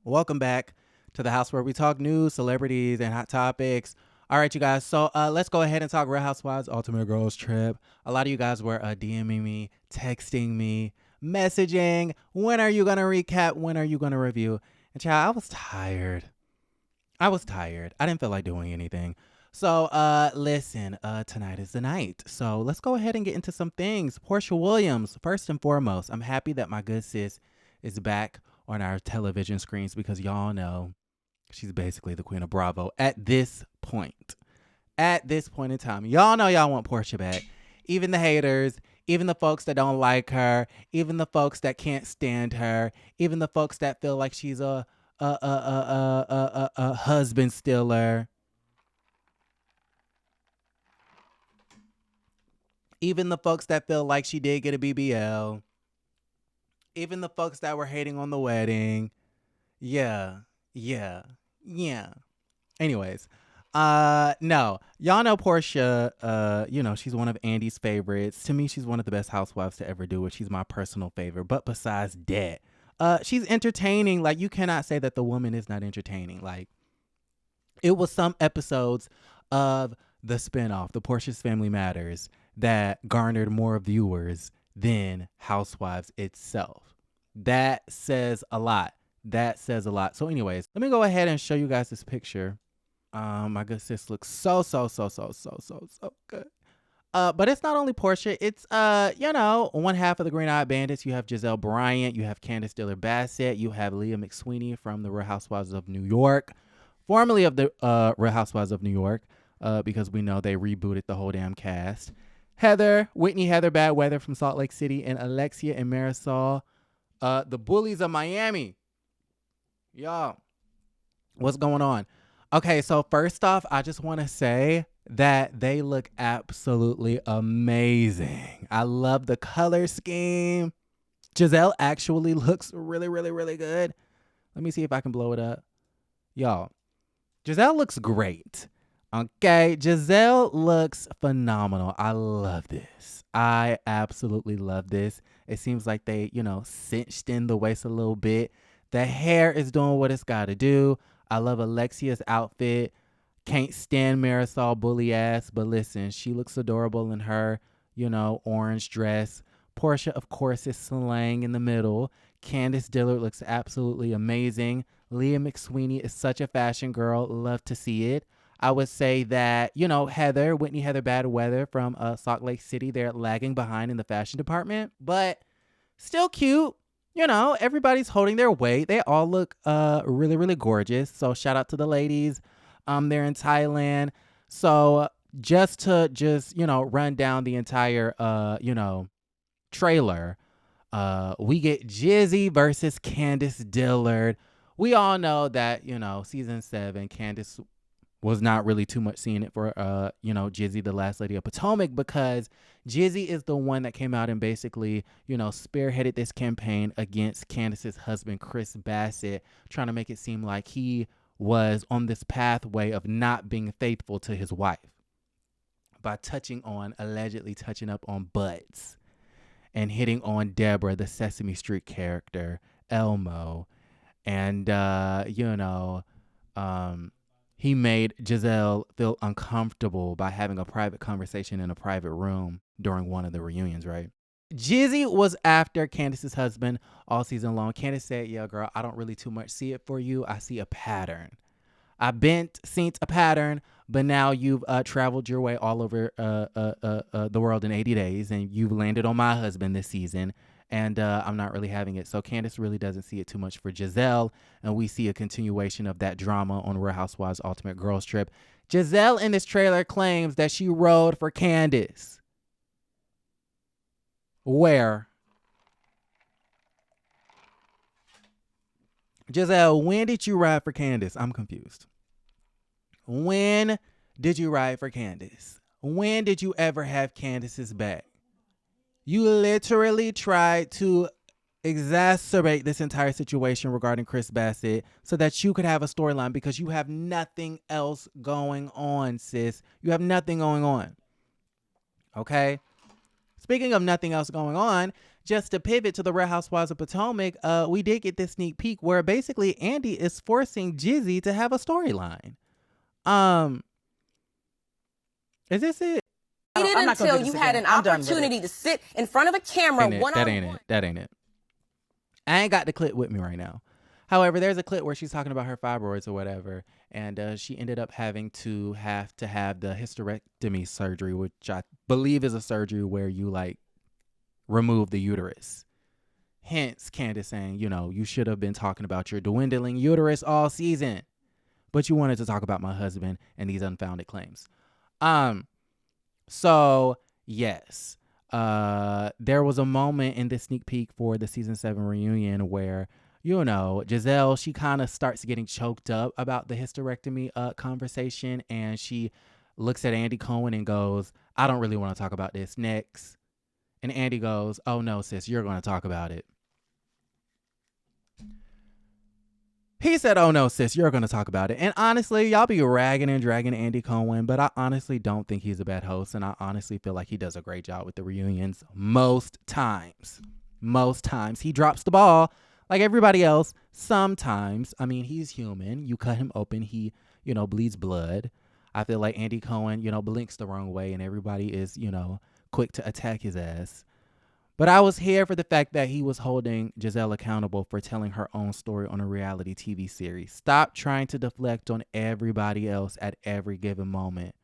Welcome back to the house where we talk news, celebrities, and hot topics. All right, you guys. So let's go ahead and talk Real Housewives Ultimate Girls Trip. A lot of you guys were DMing me, texting me, messaging. When are you gonna recap? When are you gonna review? And child, I was tired. I didn't feel like doing anything. So listen, tonight is the night. So let's go ahead and get into some things. Porsha Williams, first and foremost, I'm happy that my good sis is back on our television screens because y'all know she's basically the queen of Bravo at this point. At this point in time, y'all know y'all want Porsha back. Even the haters, even the folks that don't like her, even the folks that can't stand her, even the folks that feel like she's a husband stiller, even the folks that feel like she did get a BBL, even the folks that were hating on the wedding. Yeah, yeah, yeah. Anyways, no, y'all know Porsha. She's one of Andy's favorites. To me, she's one of the best housewives to ever do it. She's my personal favorite. But besides that, she's entertaining. Like, you cannot say that the woman is not entertaining. Like, it was some episodes of the spinoff, The Portia's Family Matters, that garnered more viewers than Housewives itself. That says a lot. That says a lot. So, anyways, let me go ahead and show you guys this picture. My good sis looks so good. But it's not only Porsha. It's one half of the Green Eyed Bandits. You have Gizelle Bryant. You have Candace Bassett. You have Leah McSweeney from the Real Housewives of New York, formerly of the Real Housewives of New York, because we know they rebooted the whole damn cast. Whitney Heather Badweather from Salt Lake City, and Alexia and Marisol, the bullies of Miami. Y'all, what's going on? Okay, so first off, I just want to say that they look absolutely amazing. I love the color scheme. Giselle actually looks really good. Let me see if I can blow it up. Y'all, Giselle looks great. Okay, Giselle looks phenomenal. I love this. I absolutely love this. It seems like they, cinched in the waist a little bit. The hair is doing what it's got to do. I love Alexia's outfit. Can't stand Marisol bully ass, but listen, she looks adorable in her, orange dress. Porsha, of course, is slaying in the middle. Candace Dillard looks absolutely amazing. Leah McSweeney is such a fashion girl. Love to see it. I would say that, Whitney Heather Badweather from Salt Lake City, they're lagging behind in the fashion department, but still cute. Everybody's holding their weight. They all look really gorgeous. So shout out to the ladies. They're in Thailand. So just run down the entire trailer. We get Jizzy versus Candice Dillard. We all know that, season 7, Candice was not really too much seeing it for, Jizzy, the last lady of Potomac, because Jizzy is the one that came out and basically, spearheaded this campaign against Candace's husband, Chris Bassett, trying to make it seem like he was on this pathway of not being faithful to his wife by allegedly touching up on butts and hitting on Deborah, the Sesame Street character, Elmo. And, he made Giselle feel uncomfortable by having a private conversation in a private room during one of the reunions, right? Jizzy was after Candace's husband all season long. Candace said, yeah, girl, I don't really too much see it for you. I see a pattern. Seen a pattern, but now you've traveled your way all over the world in 80 days, and you've landed on my husband this season, and I'm not really having it. So Candace really doesn't see it too much for Giselle, and we see a continuation of that drama on Real Housewives Ultimate Girls Trip. Giselle in this trailer claims that she rode for Candace. Where? Giselle, when did you ride for Candace? I'm confused. When did you ride for Candace? When did you ever have Candace's back? You literally tried to exacerbate this entire situation regarding Chris Bassett so that you could have a storyline because you have nothing else going on, sis. You have nothing going on. Okay? Speaking of nothing else going on, just to pivot to the Real Housewives of Potomac, we did get this sneak peek where basically Andy is forcing Jizzy to have a storyline. Is this it? Until you had an opportunity to sit in front of a camera one-on-one. That ain't it. I ain't got the clip with me right now. However, there's a clip where she's talking about her fibroids or whatever, and she ended up having to have the hysterectomy surgery, which I believe is a surgery where you like remove the uterus. Hence, Candace saying, you know, you should have been talking about your dwindling uterus all season, but you wanted to talk about my husband and these unfounded claims. So yes, there was a moment in the sneak peek for the season 7 reunion where, you know, Giselle, she kind of starts getting choked up about the hysterectomy conversation, and she looks at Andy Cohen and goes, I don't really want to talk about this. Next. And Andy goes, oh no, sis, you're going to talk about it. He said, oh no, sis, you're going to talk about it. And honestly, y'all be ragging and dragging Andy Cohen, but I honestly don't think he's a bad host. And I honestly feel like he does a great job with the reunions most times. Most times. He drops the ball like everybody else sometimes. I mean, he's human. You cut him open, he, you know, bleeds blood. I feel like Andy Cohen, you know, blinks the wrong way and everybody is, you know, quick to attack his ass. But I was here for the fact that he was holding Giselle accountable for telling her own story on a reality TV series. Stop trying to deflect on everybody else at every given moment.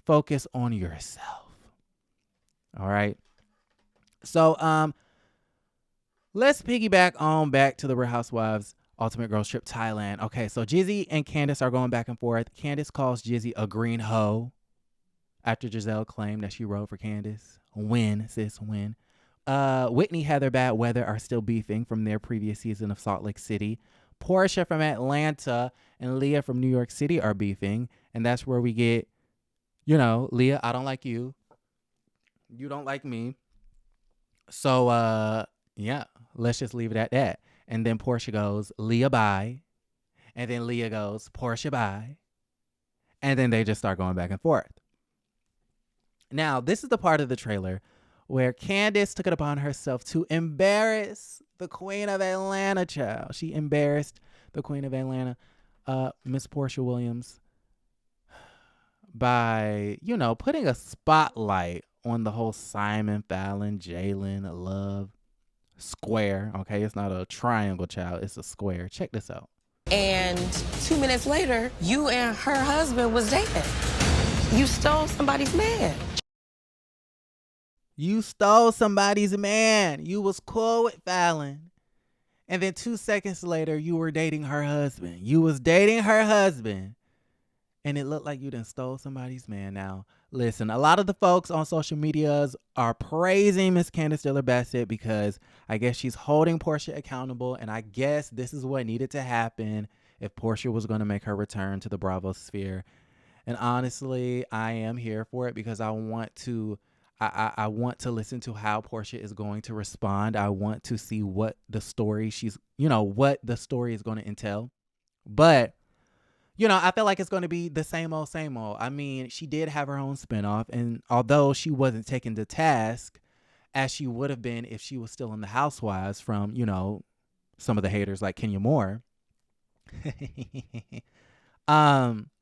Focus on yourself. All right. So, let's piggyback on back to the Real Housewives Ultimate Girls Trip Thailand. Okay, so Jizzy and Candace are going back and forth. Candace calls Jizzy a green hoe after Giselle claimed that she rode for Candace. Win, sis, win. Whitney, Heather, Bad Weather are still beefing from their previous season of Salt Lake City. Porsha from Atlanta and Leah from New York City are beefing. And that's where we get, you know, Leah, I don't like you. You don't like me. So, yeah, let's just leave it at that. And then Porsha goes, Leah, bye. And then Leah goes, Porsha, bye. And then they just start going back and forth. Now, this is the part of the trailer where Candiace took it upon herself to embarrass the Queen of Atlanta, child. She embarrassed the Queen of Atlanta, Miss Porsha Williams, by, you know, putting a spotlight on the whole Simon, Fallon, Jalen, Love square. Okay, it's not a triangle, child. It's a square. Check this out. And 2 minutes later, you and her husband was dating. You stole somebody's man. You stole somebody's man. You was cool with Fallon. And then 2 seconds later, you were dating her husband. You was dating her husband. And it looked like you done stole somebody's man. Now, listen, a lot of the folks on social medias are praising Miss Candiace Bassett because I guess she's holding Porsha accountable. And I guess this is what needed to happen if Porsha was going to make her return to the Bravo sphere. And honestly, I am here for it because I want to listen to how Porsha is going to respond. I want to see what the story what the story is going to entail. But, you know, I feel like it's going to be the same old, same old. I mean, she did have her own spinoff. And although she wasn't taken to task as she would have been if she was still in the Housewives from, you know, some of the haters like Kenya Moore,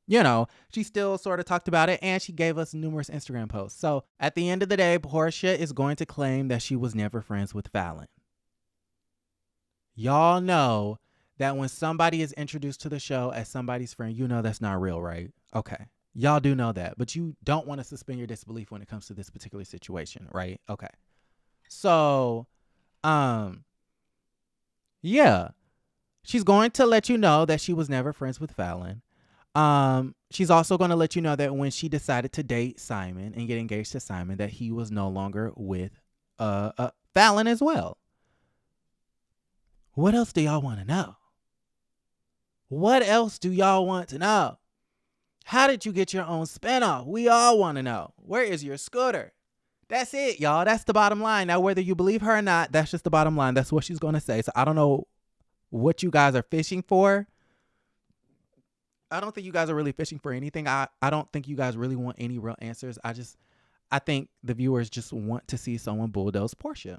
you know, she still sort of talked about it and she gave us numerous Instagram posts. So at the end of the day, Porsha is going to claim that she was never friends with Fallon. Y'all know that when somebody is introduced to the show as somebody's friend, you know that's not real, right? Okay. Y'all do know that, but you don't want to suspend your disbelief when it comes to this particular situation, right? Okay. So, yeah. She's going to let you know that she was never friends with Fallon. She's also going to let you know that when she decided to date Simon and get engaged to Simon, that he was no longer with Fallon as well. What else do y'all want to know? What else do y'all want to know? How did you get your own spinoff? We all want to know. Where is your scooter? That's it, y'all. That's the bottom line. Now, whether you believe her or not, that's just the bottom line. That's what she's going to say. So I don't know what you guys are fishing for. I don't think you guys are really fishing for anything. I don't think you guys really want any real answers. I think the viewers just want to see someone bulldoze Porsha.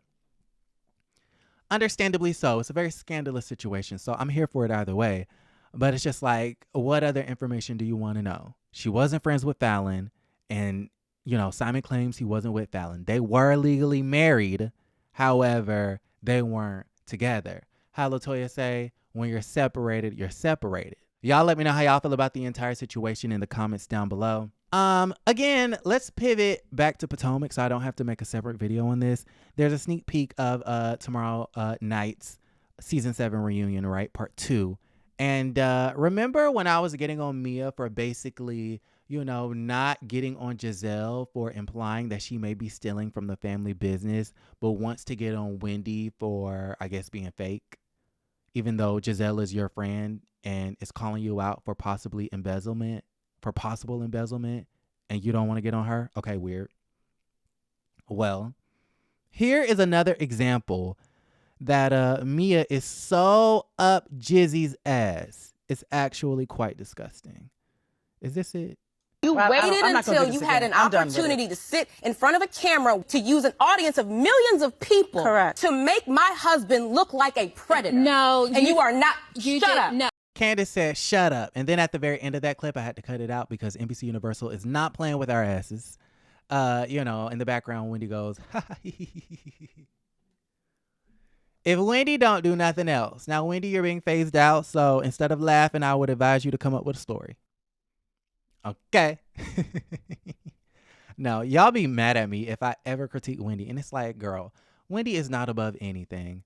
understandably so. It's a very scandalous situation, so I'm here for it either way. But it's just like, what other information do you want to know? She wasn't friends with Fallon, and, you know, Simon claims he wasn't with Fallon. They were legally married. However, they weren't together. How LaToya say, when you're separated, you're separated. Y'all let me know how y'all feel about the entire situation in the comments down below. Again, let's pivot back to Potomac so I don't have to make a separate video on this. There's a sneak peek of tomorrow night's season 7 reunion, right? Part 2. And remember when I was getting on Mia for basically, you know, not getting on Giselle for implying that she may be stealing from the family business, but wants to get on Wendy for, I guess, being fake, even though Giselle is your friend and is calling you out for possible embezzlement, and you don't want to get on her? Okay, weird. Well, here is another example that Mia is so up Jizzy's ass. It's actually quite disgusting. Is this it? You waited until you had an opportunity to sit in front of a camera to use an audience of millions of people to make my husband look like a predator. No. And you are not. Shut up. No. Candace said, shut up. And then at the very end of that clip, I had to cut it out because NBC Universal is not playing with our asses. You know, in the background, Wendy goes, if Wendy don't do nothing else. Now, Wendy, you're being phased out. So instead of laughing, I would advise you to come up with a story. Okay. No, y'all be mad at me if I ever critique Wendy. And it's like, girl, Wendy is not above anything.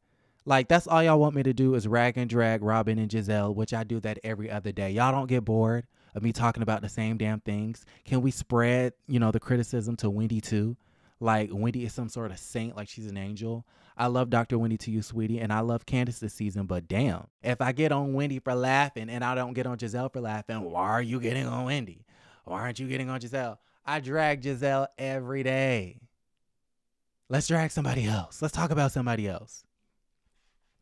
Like, that's all y'all want me to do is rag and drag Robin and Giselle, which I do that every other day. Y'all don't get bored of me talking about the same damn things. Can we spread, you know, the criticism to Wendy too? Like, Wendy is some sort of saint, like she's an angel. I love Dr. Wendy to you, sweetie, and I love Candace this season, but damn, if I get on Wendy for laughing and I don't get on Giselle for laughing, why are you getting on Wendy? Why aren't you getting on Giselle? I drag Giselle every day. Let's drag somebody else. Let's talk about somebody else.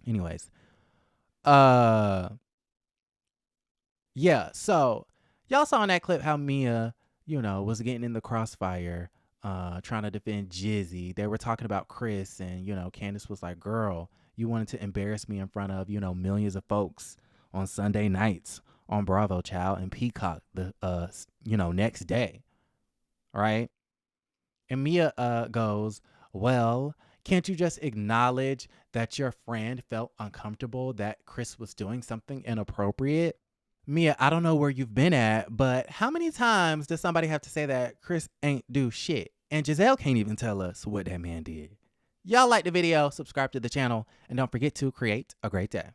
Anyways, yeah, so y'all saw in that clip how Mia, you know, was getting in the crossfire, trying to defend Jizzy. They were talking about Chris, and, you know, Candace was like, girl, you wanted to embarrass me in front of, you know, millions of folks on Sunday nights on Bravo, child, and Peacock the, you know, next day, right? And Mia goes, well, can't you just acknowledge that your friend felt uncomfortable that Chris was doing something inappropriate? Mia, I don't know where you've been at, but how many times does somebody have to say that Chris ain't do shit? And Giselle can't even tell us what that man did. Y'all like the video, subscribe to the channel, and don't forget to create a great day.